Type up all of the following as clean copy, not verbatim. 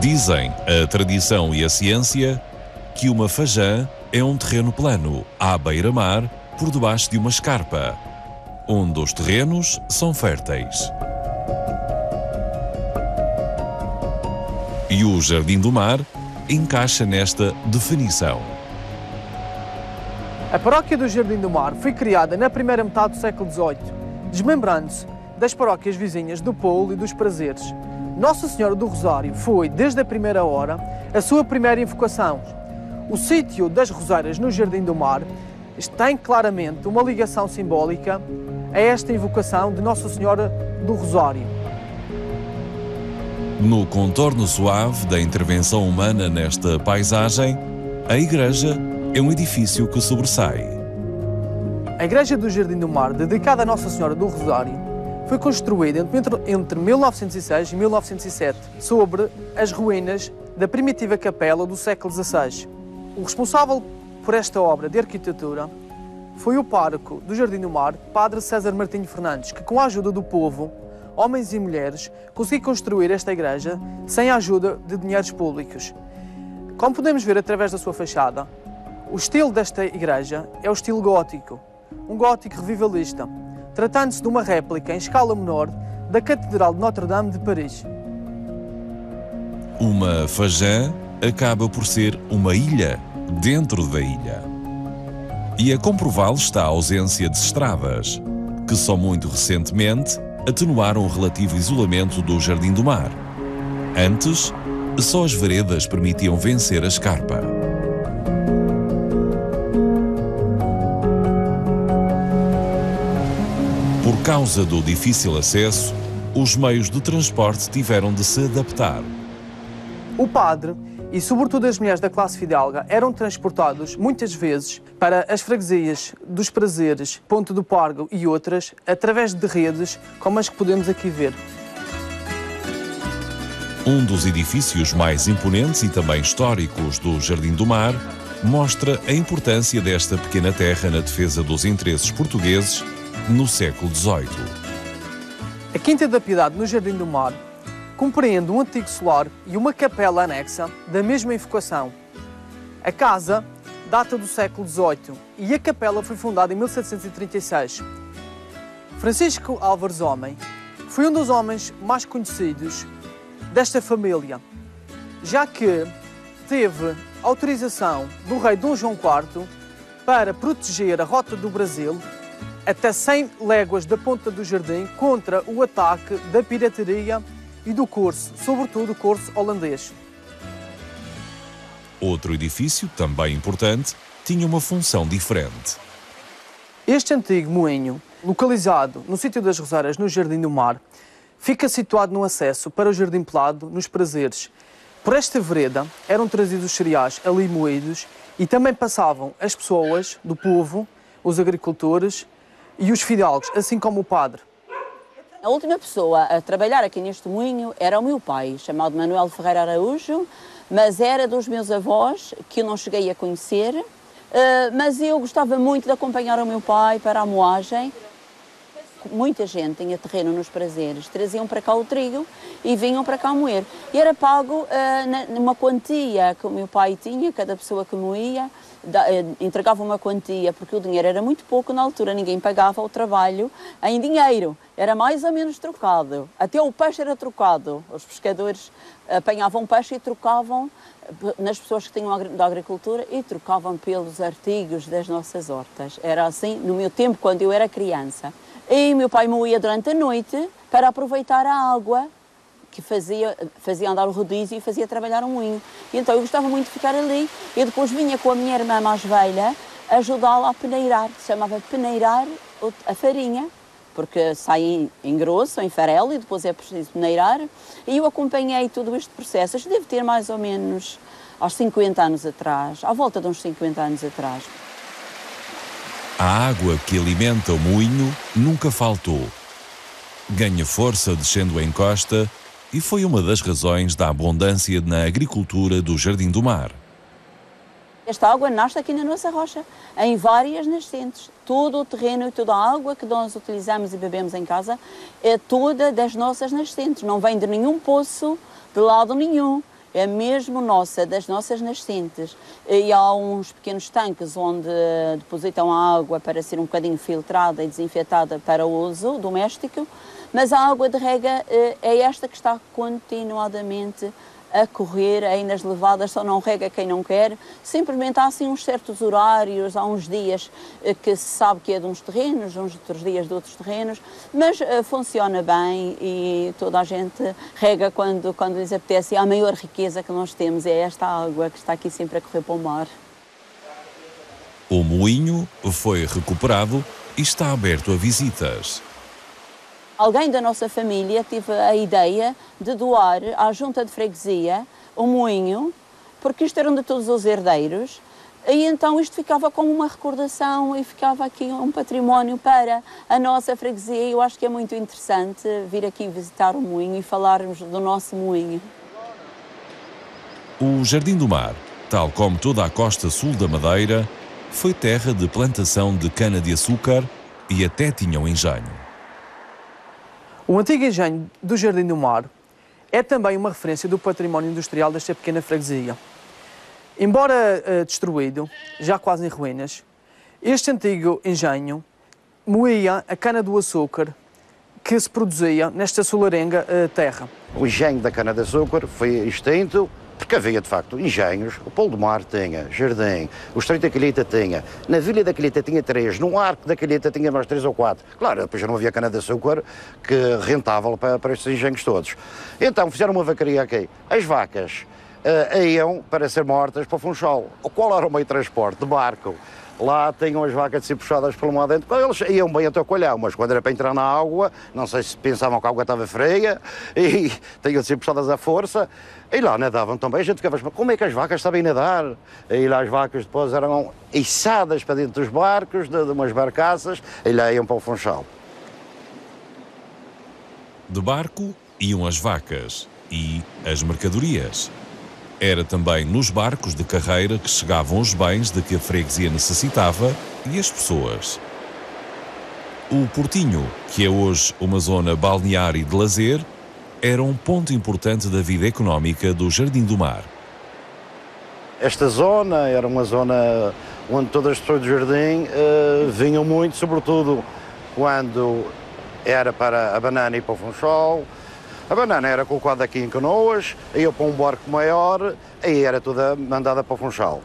Dizem a tradição e a ciência que uma fajã é um terreno plano, à beira-mar, por debaixo de uma escarpa, onde os terrenos são férteis. E o Jardim do Mar encaixa nesta definição. A paróquia do Jardim do Mar foi criada na primeira metade do século XVIII, desmembrando-se das paróquias vizinhas do Poulo e dos Prazeres. Nossa Senhora do Rosário foi, desde a primeira hora, a sua primeira invocação. O sítio das Roseiras no Jardim do Mar tem claramente uma ligação simbólica a esta invocação de Nossa Senhora do Rosário. No contorno suave da intervenção humana nesta paisagem, a igreja é um edifício que sobressai. A Igreja do Jardim do Mar, dedicada a Nossa Senhora do Rosário, foi construída entre 1906 e 1907, sobre as ruínas da primitiva capela do século XVI. O responsável por esta obra de arquitetura foi o pároco do Jardim do Mar, Padre César Martinho Fernandes, que, com a ajuda do povo, homens e mulheres, conseguiu construir esta igreja sem a ajuda de dinheiros públicos. Como podemos ver através da sua fachada, o estilo desta igreja é o estilo gótico, um gótico revivalista, tratando-se de uma réplica em escala menor da Catedral de Notre-Dame de Paris. Uma fajã acaba por ser uma ilha dentro da ilha. E a comprová-lo está a ausência de estradas, que só muito recentemente atenuaram o relativo isolamento do Jardim do Mar. Antes, só as veredas permitiam vencer a escarpa. Por causa do difícil acesso, os meios de transporte tiveram de se adaptar. O padre e, sobretudo, as mulheres da classe fidalga eram transportados, muitas vezes, para as freguesias dos Prazeres, Ponte do Pargo e outras, através de redes como as que podemos aqui ver. Um dos edifícios mais imponentes e também históricos do Jardim do Mar mostra a importância desta pequena terra na defesa dos interesses portugueses no século XVIII. A Quinta da Piedade, no Jardim do Mar, compreende um antigo solar e uma capela anexa da mesma invocação. A casa data do século XVIII e a capela foi fundada em 1736. Francisco Álvares Homem foi um dos homens mais conhecidos desta família, já que teve autorização do rei Dom João IV para proteger a rota do Brasil até 100 léguas da Ponta do Jardim contra o ataque da pirataria e do corso, sobretudo o corso holandês. Outro edifício, também importante, tinha uma função diferente. Este antigo moinho, localizado no sítio das Roseiras, no Jardim do Mar, fica situado no acesso para o Jardim Pelado, nos Prazeres. Por esta vereda eram trazidos os cereais ali moídos e também passavam as pessoas do povo, os agricultores e os fidalgos, assim como o padre. A última pessoa a trabalhar aqui neste moinho era o meu pai, chamado Manuel Ferreira Araújo, mas era dos meus avós, que eu não cheguei a conhecer, mas eu gostava muito de acompanhar o meu pai para a moagem. Muita gente tinha terreno nos Prazeres, traziam para cá o trigo e vinham para cá moer. E era pago numa quantia que o meu pai tinha, cada pessoa que moía, entregava uma quantia, porque o dinheiro era muito pouco na altura, ninguém pagava o trabalho em dinheiro, era mais ou menos trocado. Até o peixe era trocado, os pescadores apanhavam peixe e trocavam nas pessoas que tinham da agricultura e trocavam pelos artigos das nossas hortas. Era assim no meu tempo, quando eu era criança. E meu pai moía durante a noite para aproveitar a água que fazia andar o rodízio e fazia trabalhar o moinho. E então eu gostava muito de ficar ali. E depois vinha com a minha irmã mais velha ajudá-la a peneirar. Se chamava peneirar a farinha, porque sai em grosso, em farelo, e depois é preciso peneirar. E eu acompanhei todo este processo. Isto deve ter mais ou menos aos 50 anos atrás, à volta de uns 50 anos atrás. A água que alimenta o moinho nunca faltou. Ganha força descendo a encosta e foi uma das razões da abundância na agricultura do Jardim do Mar. Esta água nasce aqui na nossa rocha, em várias nascentes. Todo o terreno e toda a água que nós utilizamos e bebemos em casa é toda das nossas nascentes. Não vem de nenhum poço, de lado nenhum. é mesmo nossa, das nossas nascentes. E há uns pequenos tanques onde depositam a água para ser um bocadinho filtrada e desinfetada para uso doméstico, mas a água de rega é esta que está continuadamente a correr aí nas levadas, só não rega quem não quer. Simplesmente há assim uns certos horários, há uns dias que se sabe que é de uns terrenos, uns outros dias de outros terrenos, mas funciona bem e toda a gente rega quando lhes apetece. E a maior riqueza que nós temos é esta água que está aqui sempre a correr para o mar. O moinho foi recuperado e está aberto a visitas. Alguém da nossa família teve a ideia de doar à junta de freguesia o moinho, porque isto era de todos os herdeiros, e então isto ficava como uma recordação e ficava aqui um património para a nossa freguesia. E eu acho que é muito interessante vir aqui visitar o moinho e falarmos do nosso moinho. O Jardim do Mar, tal como toda a costa sul da Madeira, foi terra de plantação de cana-de-açúcar e até tinha um engenho. O antigo engenho do Jardim do Mar é também uma referência do património industrial desta pequena freguesia. Embora destruído, já quase em ruínas, este antigo engenho moía a cana-do-açúcar que se produzia nesta solarenga terra. O engenho da cana-de-açúcar foi extinto porque havia, de facto, engenhos. O Polo do Mar tinha, Jardim, o Estreito da Calheta tinha, na Vila da Calheta tinha 3, no Arco da Calheta tinha mais 3 ou 4. Claro, depois já não havia cana-de-açúcar que rentável para estes engenhos todos. Então fizeram uma vacaria aqui. As vacas iam para ser mortas para o Funchal. Qual era o meio de transporte? De barco. Lá tinham as vacas de ser puxadas pelo mar dentro. Eles iam bem até o Colhão, mas quando era para entrar na água, não sei se pensavam que a água estava fria, e tinham de ser puxadas à força, e lá nadavam também. A gente ficava, mas como é que as vacas sabem nadar? E lá as vacas depois eram içadas para dentro dos barcos, de umas barcaças, e lá iam para o Funchal. De barco iam as vacas e as mercadorias. Era também nos barcos de carreira que chegavam os bens de que a freguesia necessitava e as pessoas. O Portinho, que é hoje uma zona balnear e de lazer, era um ponto importante da vida económica do Jardim do Mar. Esta zona era uma zona onde todas as pessoas do Jardim vinham muito, sobretudo quando era para a banana ir para o Funchal. A banana era colocada aqui em Canoas, ia para um barco maior, aí era toda mandada para o Funchal.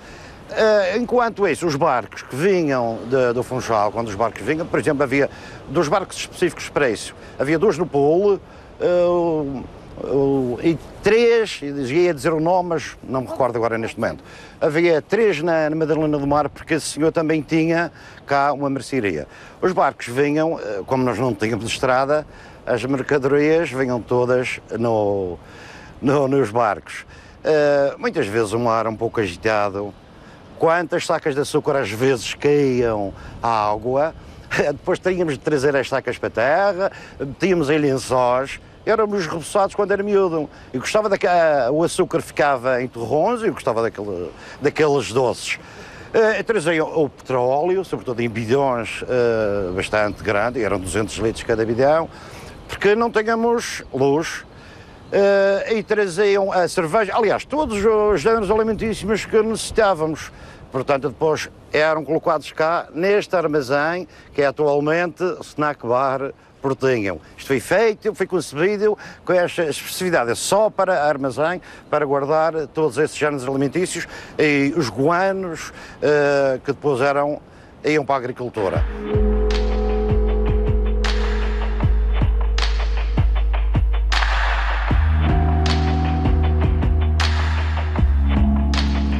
Enquanto isso, os barcos que vinham do Funchal, quando os barcos vinham, por exemplo, havia 2 barcos específicos para isso. Havia 2 no Polo e 3, ia dizer o nome, mas não me recordo agora neste momento. Havia 3 na Madalena do Mar, porque esse senhor também tinha cá uma mercearia. Os barcos vinham, como nós não tínhamos estrada, as mercadorias vinham todas nos barcos. Muitas vezes o mar um pouco agitado. Quantas sacas de açúcar às vezes caíam à água. Depois tínhamos de trazer as sacas para a terra, tínhamos em lençóis. Éramos repousados quando era miúdo. E gostava o açúcar ficava em torrões e eu gostava daqueles doces. Traziam o petróleo, sobretudo em bidões bastante grandes, eram 200 litros cada bidão, porque não tínhamos luz, e traziam a cerveja, aliás, todos os géneros alimentícios que necessitávamos. Portanto, depois eram colocados cá, neste armazém, que é atualmente o Snack Bar Portinho. Isto foi feito, foi concebido com esta especificidade, só para armazém, para guardar todos esses géneros alimentícios e os guanos que depois iam para a agricultura.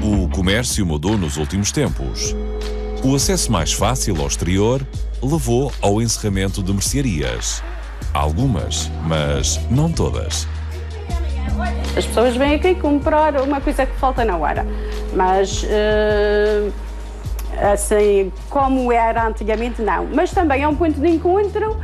O comércio mudou nos últimos tempos. O acesso mais fácil ao exterior levou ao encerramento de mercearias. Algumas, mas não todas. As pessoas vêm aqui comprar uma coisa que falta na hora, mas assim como era antigamente, não. Mas também é um ponto de encontro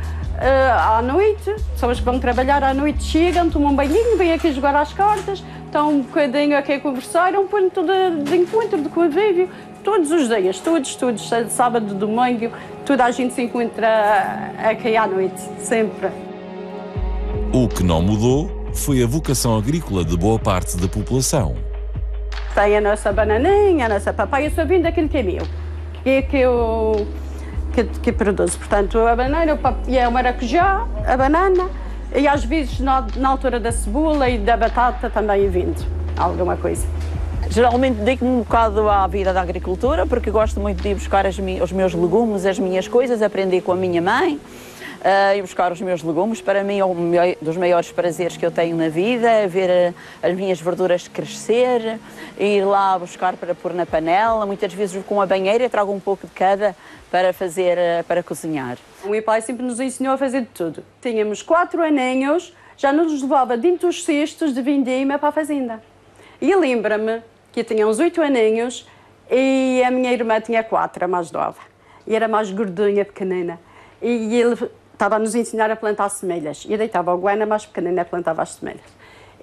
à noite, pessoas que vão trabalhar à noite chegam, tomam um banhinho, vêm aqui jogar às cartas, estão um bocadinho aqui a conversar, é um ponto de encontro, de convívio, todos os dias, todos, sábado, domingo, toda a gente se encontra aqui à noite, sempre. O que não mudou foi a vocação agrícola de boa parte da população. Tem a nossa bananinha, a nossa papaya, só vim daquilo que é meu, que produzo. Portanto, a banana, o maracujá, a banana e às vezes na altura da cebola e da batata também vindo alguma coisa. Geralmente dedico-me um bocado à vida da agricultura, porque gosto muito de ir buscar os meus legumes, as minhas coisas, aprender com a minha mãe, ir buscar os meus legumes. Para mim é um dos maiores prazeres que eu tenho na vida, é ver as minhas verduras crescer, ir lá buscar para pôr na panela, muitas vezes com a banheira e trago um pouco de cada para cozinhar. O meu pai sempre nos ensinou a fazer de tudo. Tínhamos 4 aninhos, já nos levava dentro dos cestos de vindima para a fazenda. E lembra-me que eu tinha uns 8 aninhos e a minha irmã tinha 4, a mais nova. E era mais gordinha, pequenina. E ele estava a nos ensinar a plantar semelhas. E eu deitava a guana mais pequenina, plantava as semelhas.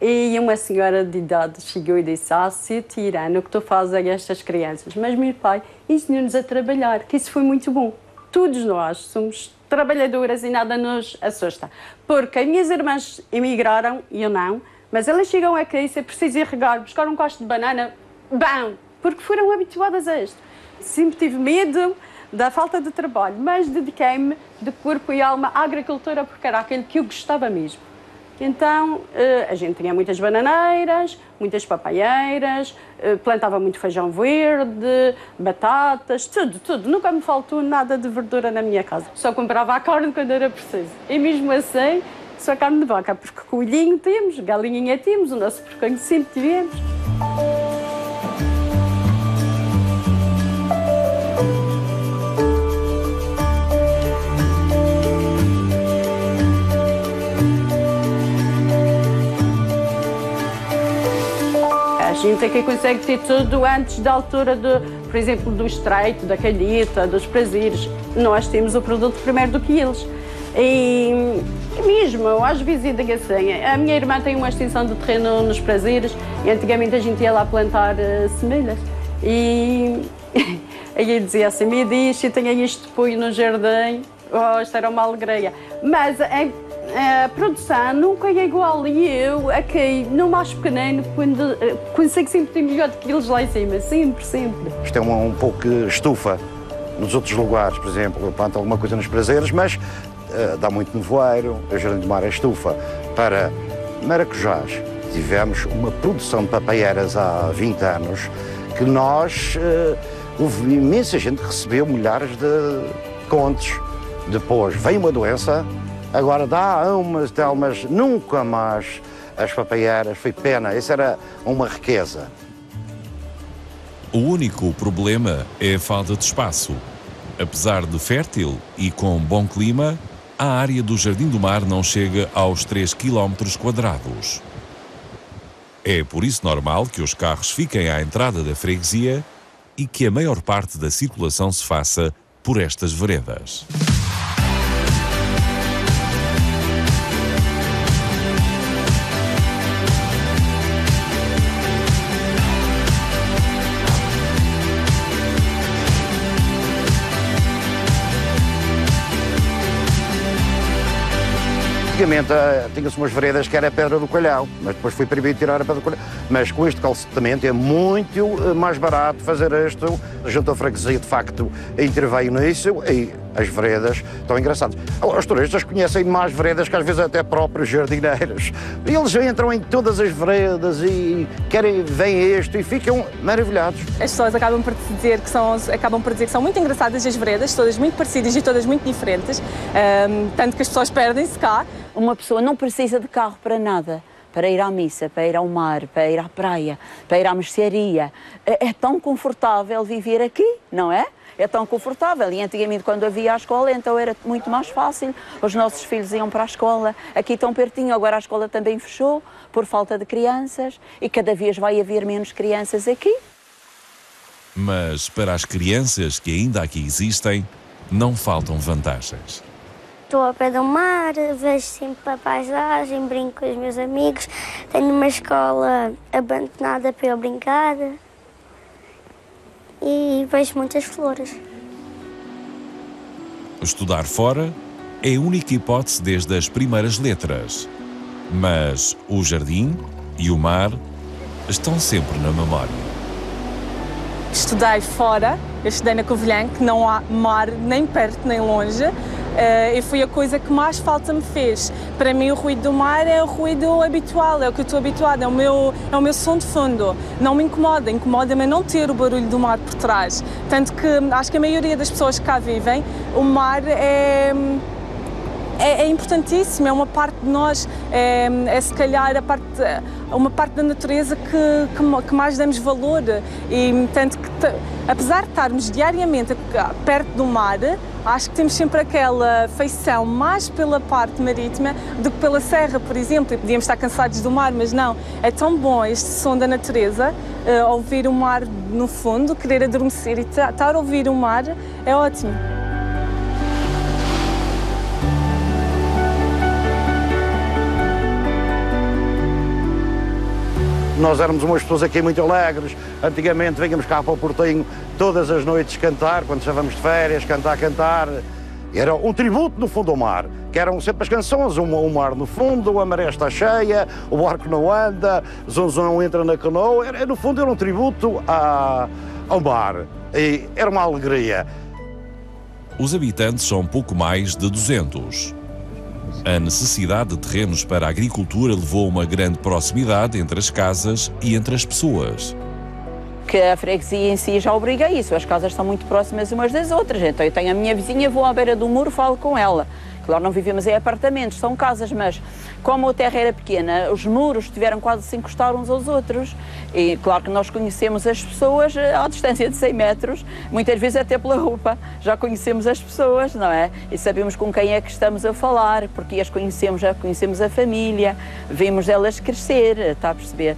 E uma senhora de idade chegou e disse: se tirando o que tu fazes a estas crianças. Mas meu pai ensinou-nos a trabalhar, que isso foi muito bom. Todos nós somos trabalhadoras e nada nos assusta. Porque as minhas irmãs emigraram e eu não, mas elas chegam aqui e se é preciso ir regar, buscar um cacho de banana, bam! Porque foram habituadas a isto. Sempre tive medo da falta de trabalho, mas dediquei-me de corpo e alma à agricultura porque era aquilo que eu gostava mesmo. Então, a gente tinha muitas bananeiras, muitas papaieiras, plantava muito feijão verde, batatas, tudo. Nunca me faltou nada de verdura na minha casa. Só comprava a carne quando era preciso. E mesmo assim, só carne de vaca, porque coelhinho temos, galinha temos, o nosso porquinho sempre tivemos. A gente aqui consegue ter tudo antes da altura, por exemplo, do estreito, da calheta, dos prazeres. Nós temos o produto primeiro do que eles. E mesmo, às vezes, eu digo assim, a minha irmã tem uma extensão de terreno nos prazeres e antigamente a gente ia lá plantar semelhas. E aí eu dizia assim, me diz, eu tenho isto de apoio no jardim, isto era uma alegria. Mas a produção nunca é igual e eu, aqui, no mais pequenino, consigo sempre ter melhor do que eles lá em cima, sempre. Isto é um pouco estufa nos outros lugares, por exemplo, planta alguma coisa nos prazeres, mas dá muito nevoeiro, o Jardim do Mar é estufa. Para maracujás, tivemos uma produção de papaieiras há 20 anos que houve imensa gente que recebeu milhares de contos. Depois veio uma doença, agora dá umas telmas, nunca mais as papaieiras, foi pena, isso era uma riqueza. O único problema é a falta de espaço. Apesar de fértil e com bom clima, a área do Jardim do Mar não chega aos 3 km². É por isso normal que os carros fiquem à entrada da freguesia e que a maior parte da circulação se faça por estas veredas. Antigamente tinha-se umas veredas que era a Pedra do Coelhão, mas depois foi proibido tirar a Pedra do Coelhão. Mas com este calcetamento é muito mais barato fazer isto. A Junta da Freguesia, de facto, interveio nisso e as veredas estão engraçadas. Os turistas conhecem mais veredas que às vezes até próprios jardineiros. Eles entram em todas as veredas e veem isto e ficam maravilhados. As pessoas acabam por dizer que são muito engraçadas as veredas, todas muito parecidas e todas muito diferentes, tanto que as pessoas perdem-se cá. Uma pessoa não precisa de carro para nada, para ir à missa, para ir ao mar, para ir à praia, para ir à mercearia. É tão confortável viver aqui, não é? É tão confortável. E antigamente, quando havia a escola, então era muito mais fácil. Os nossos filhos iam para a escola, aqui tão pertinho. Agora a escola também fechou por falta de crianças e cada vez vai haver menos crianças aqui. Mas para as crianças que ainda aqui existem, não faltam vantagens. Estou ao pé do mar, vejo sempre a paisagem, brinco com os meus amigos, tenho uma escola abandonada para eu brincar e vejo muitas flores. Estudar fora é a única hipótese desde as primeiras letras. Mas o jardim e o mar estão sempre na memória. Estudei fora, eu estudei na Covilhã, que não há mar nem perto nem longe, e foi a coisa que mais falta me fez. Para mim o ruído do mar é o ruído habitual, é o que eu estou habituada, é o meu som de fundo. Não me incomoda, incomoda-me não ter o barulho do mar por trás. Tanto que acho que a maioria das pessoas que cá vivem, o mar é importantíssimo, é uma parte de nós, é se calhar uma parte da natureza que mais damos valor. E tanto que, apesar de estarmos diariamente perto do mar, acho que temos sempre aquela feição mais pela parte marítima do que pela serra, por exemplo. E podíamos estar cansados do mar, mas não. É tão bom este som da natureza, ouvir o mar no fundo, querer adormecer e estar a ouvir o mar, é ótimo. Nós éramos umas pessoas aqui muito alegres. Antigamente vínhamos cá para o Portinho todas as noites cantar, quando estávamos de férias, cantar. Era um tributo no fundo ao mar, que eram sempre as canções, o mar no fundo, a maré está cheia, o barco não anda, Zonzão entra na canoa. No fundo era um tributo ao mar e era uma alegria. Os habitantes são pouco mais de 200. A necessidade de terrenos para a agricultura levou a uma grande proximidade entre as casas e entre as pessoas. Que a freguesia em si já obriga a isso, as casas estão muito próximas umas das outras, então eu tenho a minha vizinha, vou à beira do muro, falo com ela. Claro, não vivemos em apartamentos, são casas, mas como a terra era pequena, os muros tiveram quase de se encostar uns aos outros. E claro que nós conhecemos as pessoas à distância de 100 metros, muitas vezes até pela roupa. Já conhecemos as pessoas, não é? E sabemos com quem é que estamos a falar, porque as conhecemos, já conhecemos a família, vemos elas crescer, está a perceber?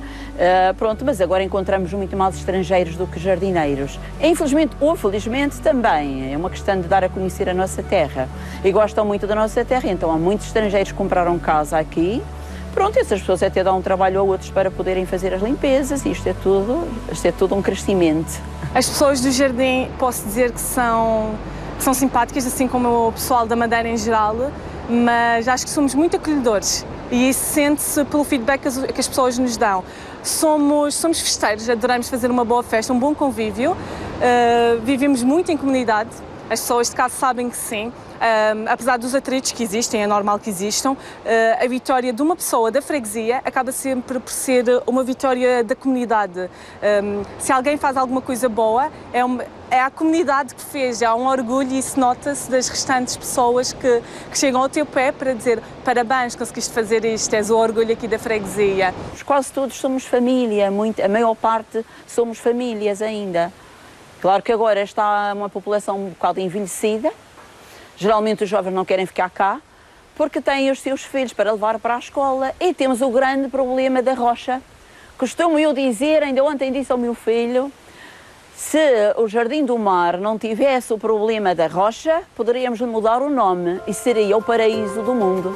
Pronto, mas agora encontramos muito mais estrangeiros do que jardineiros. Infelizmente ou felizmente também, é uma questão de dar a conhecer a nossa terra. E gostam muito da nossa terra, então há muitos estrangeiros que compraram casa aqui. Pronto, essas pessoas até dão um trabalho a outros para poderem fazer as limpezas e isto é tudo um crescimento. As pessoas do jardim, posso dizer que são simpáticas, assim como o pessoal da Madeira em geral, mas acho que somos muito acolhedores e isso sente-se pelo feedback que as pessoas nos dão. Somos festeiros, adoramos fazer uma boa festa, um bom convívio, vivemos muito em comunidade, as pessoas de casa sabem que sim. Apesar dos atritos que existem, é normal que existam, a vitória de uma pessoa da freguesia acaba sempre por ser uma vitória da comunidade. Se alguém faz alguma coisa boa, é a comunidade que fez, há um orgulho e isso nota-se das restantes pessoas que chegam ao teu pé para dizer parabéns, conseguiste fazer isto, és o orgulho aqui da freguesia. Quase todos somos família, a maior parte somos famílias ainda. Claro que agora está uma população um bocado envelhecida. Geralmente os jovens não querem ficar cá porque têm os seus filhos para levar para a escola e temos o grande problema da rocha. Costumo eu dizer, ainda ontem disse ao meu filho, se o Jardim do Mar não tivesse o problema da rocha, poderíamos mudar o nome e seria o paraíso do mundo.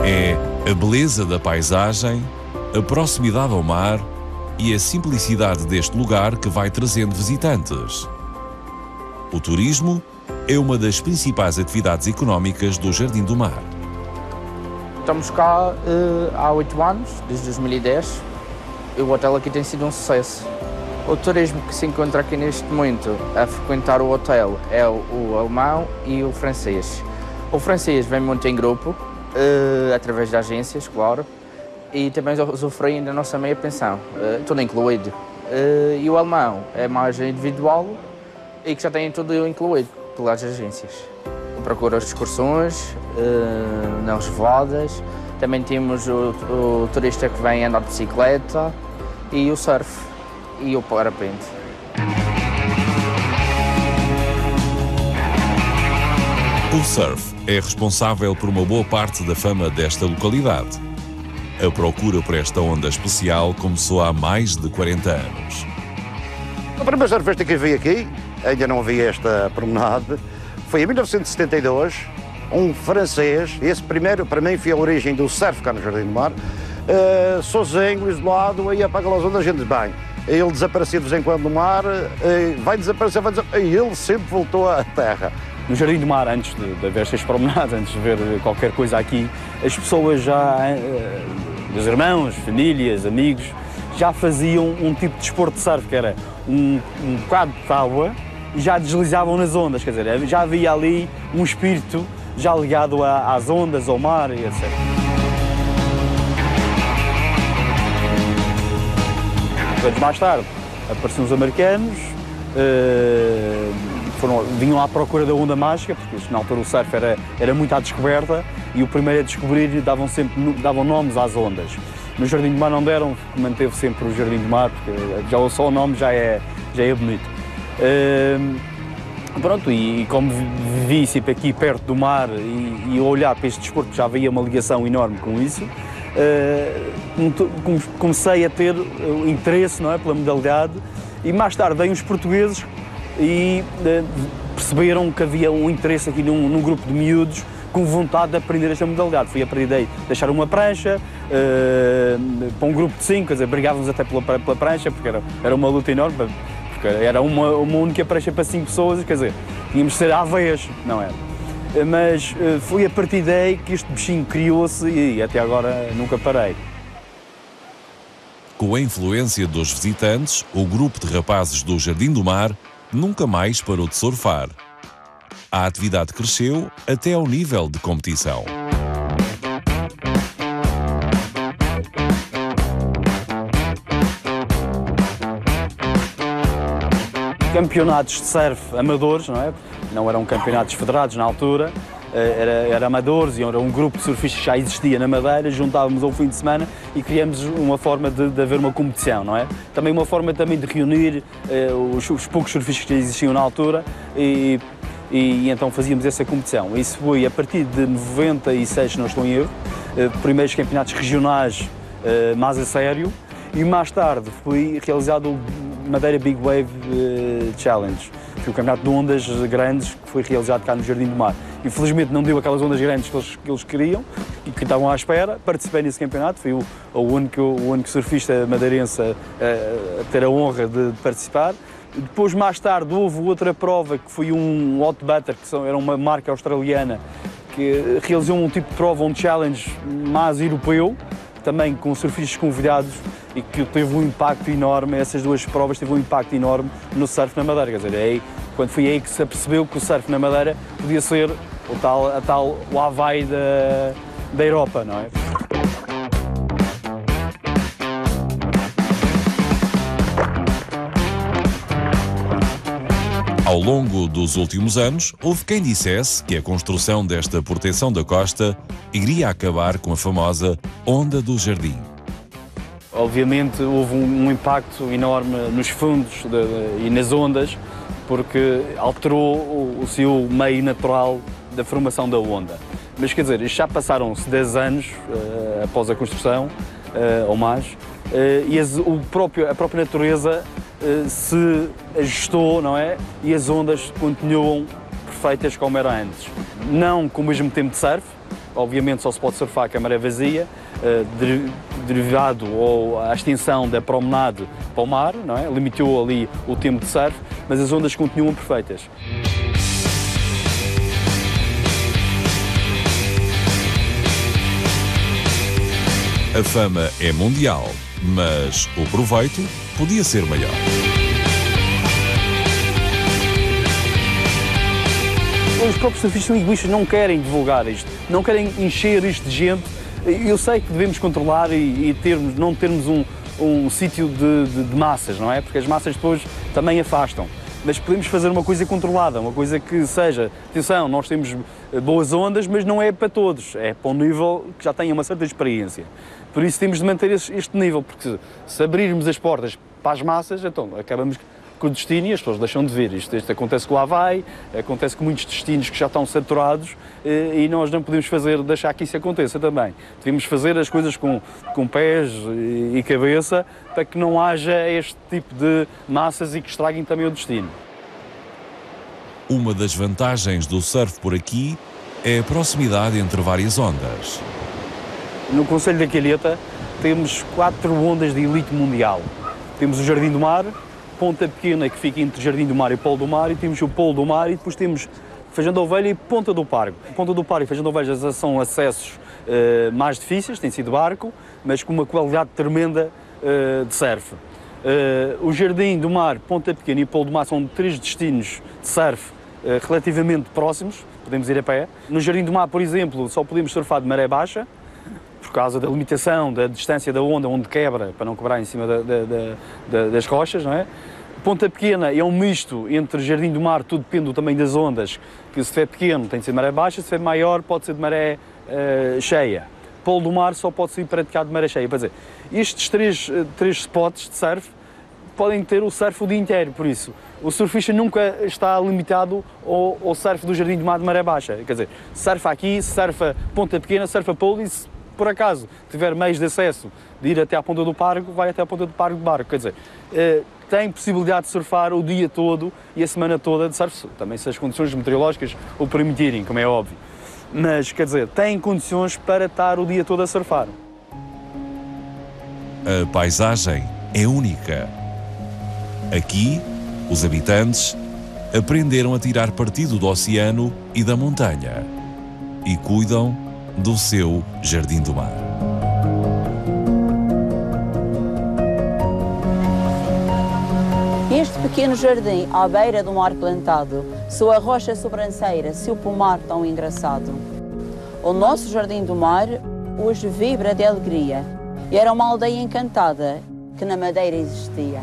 É a beleza da paisagem, a proximidade ao mar e a simplicidade deste lugar que vai trazendo visitantes. O turismo é uma das principais atividades económicas do Jardim do Mar. Estamos cá há 8 anos, desde 2010, e o hotel aqui tem sido um sucesso. O turismo que se encontra aqui neste momento a frequentar o hotel é o alemão e o francês. O francês vem muito em grupo, através de agências, claro, e também usufruem da nossa meia pensão, tudo incluído. E o alemão é mais individual e que já tem tudo incluído pelas agências. Procura as excursões, nas rodas, também temos o turista que vem andar de bicicleta e o surf e o parapente. O surf é responsável por uma boa parte da fama desta localidade. A procura por esta onda especial começou há mais de 40 anos. A primeira surfista que veio aqui, ainda não havia esta promenade, foi em 1972, um francês, esse primeiro para mim foi a origem do surf cá no Jardim do Mar, sozinho, isolado, ia para aquelas ondas, a gente bem, ele desaparecia de vez em quando no mar, vai desaparecer, e ele sempre voltou à terra. No Jardim do Mar, antes de haver estas promenadas, antes de ver qualquer coisa aqui, as pessoas já, os irmãos, famílias, amigos, já faziam um tipo de desporto de surf, que era um bocado de água e já deslizavam nas ondas, quer dizer, já havia ali um espírito já ligado às ondas, ao mar e etc. Anos mais tarde apareceram os americanos, vinham à procura da onda mágica, porque na altura o surf era muito à descoberta e o primeiro a descobrir davam nomes às ondas. No Jardim do Mar não deram, manteve sempre o Jardim do Mar, porque já só o nome já é bonito. Pronto, e como vivi sempre aqui perto do mar e olhar para este desporto já havia uma ligação enorme com isso, comecei a ter interesse, não é, pela modalidade, e mais tarde veio os portugueses e perceberam que havia um interesse aqui num grupo de miúdos com vontade de aprender esta modalidade. Fui a partir daí deixar uma prancha para um grupo de 5, quer dizer, brigávamos até pela prancha, porque era uma luta enorme, porque era uma única prancha para 5 pessoas, quer dizer, tínhamos de ser à vez, não era? Mas foi a partir daí que este bichinho criou-se e até agora nunca parei. Com a influência dos visitantes, o grupo de rapazes do Jardim do Mar nunca mais parou de surfar. A atividade cresceu até ao nível de competição. Campeonatos de surf amadores, não é? Não eram campeonatos federados na altura, era amadores e era um grupo de surfistas que já existia na Madeira, juntávamos ao fim de semana e criamos uma forma de haver uma competição, não é? Também uma forma também de reunir os poucos surfistas que existiam na altura e então fazíamos essa competição. Isso foi a partir de 96, se não estou em erro, primeiros campeonatos regionais mais a sério, e mais tarde foi realizado o Madeira Big Wave Challenge, que foi o campeonato de ondas grandes que foi realizado cá no Jardim do Mar. Infelizmente não deu aquelas ondas grandes que eles queriam e que estavam à espera. Participei nesse campeonato, fui o único surfista madeirense a ter a honra de participar. Depois, mais tarde, houve outra prova que foi um hot butter, que era uma marca australiana, que realizou um tipo de prova, um challenge mais europeu, também com surfistas convidados, e que teve um impacto enorme. Essas duas provas teve um impacto enorme no surf na Madeira. Quer dizer, quando foi aí que se apercebeu que o surf na Madeira podia ser o Havaí da Europa, não é? Ao longo dos últimos anos, houve quem dissesse que a construção desta proteção da costa iria acabar com a famosa Onda do Jardim. Obviamente houve um impacto enorme nos fundos e nas ondas, porque alterou o seu meio natural da formação da onda. Mas quer dizer, já passaram-se 10 anos após a construção, ou mais, e a própria natureza se ajustou, não é? E as ondas continuam perfeitas como eram antes. Não com o mesmo tempo de surf, obviamente só se pode surfar com a maré vazia, derivado à extensão da promenade para o mar, não é? Limitou ali o tempo de surf, mas as ondas continuam perfeitas. A fama é mundial, mas o proveito podia ser maior. Os próprios surfistas egoístas não querem divulgar isto, não querem encher isto de gente. Eu sei que devemos controlar e não termos um sítio de massas, não é? Porque as massas depois também afastam. Mas podemos fazer uma coisa controlada, uma coisa que seja, atenção, nós temos boas ondas, mas não é para todos, é para um nível que já tenha uma certa experiência. Por isso temos de manter este nível, porque se abrirmos as portas para as massas, então acabamos com o destino e as pessoas deixam de ver. Isto acontece com o Havaí, acontece com muitos destinos que já estão saturados e nós não podemos deixar que isso aconteça também. Devemos fazer as coisas com pés e cabeça para que não haja este tipo de massas e que estraguem também o destino. Uma das vantagens do surf por aqui é a proximidade entre várias ondas. No Concelho da Calheta temos 4 ondas de elite mundial. Temos o Jardim do Mar, Ponta Pequena, que fica entre Jardim do Mar e Polo do Mar, e temos o Polo do Mar, e depois temos Feijão da Ovelha e Ponta do Pargo. Ponta do Pargo e Feijão da Ovelha são acessos mais difíceis, tem sido barco, mas com uma qualidade tremenda de surf. O Jardim do Mar, Ponta Pequena e Polo do Mar são 3 destinos de surf relativamente próximos, podemos ir a pé. No Jardim do Mar, por exemplo, só podemos surfar de maré baixa, por causa da limitação da distância da onda, onde quebra, para não quebrar em cima das rochas, não é? Ponta Pequena é um misto entre Jardim do Mar, tudo depende do tamanho das ondas, que se for pequeno tem de ser de maré baixa, se for maior pode ser de maré cheia. Polo do Mar só pode ser praticado de maré cheia. Quer dizer, estes três spots de surf podem ter o surf o dia inteiro, por isso o surfista nunca está limitado ao surf do Jardim do Mar de maré baixa. Quer dizer, surfa aqui, surfa Ponta Pequena, surfa Polo, e se por acaso tiver meios de acesso de ir até à Ponta do Pargo, vai até à Ponta do Pargo de barco. Quer dizer, tem possibilidade de surfar o dia todo e a semana toda de surf, também se as condições meteorológicas o permitirem, como é óbvio. Mas, quer dizer, tem condições para estar o dia todo a surfar. A paisagem é única. Aqui, os habitantes aprenderam a tirar partido do oceano e da montanha e cuidam do seu Jardim do Mar. Este pequeno jardim à beira do mar plantado, sua rocha sobranceira, seu pomar tão engraçado. O nosso Jardim do Mar hoje vibra de alegria. Era uma aldeia encantada que na Madeira existia.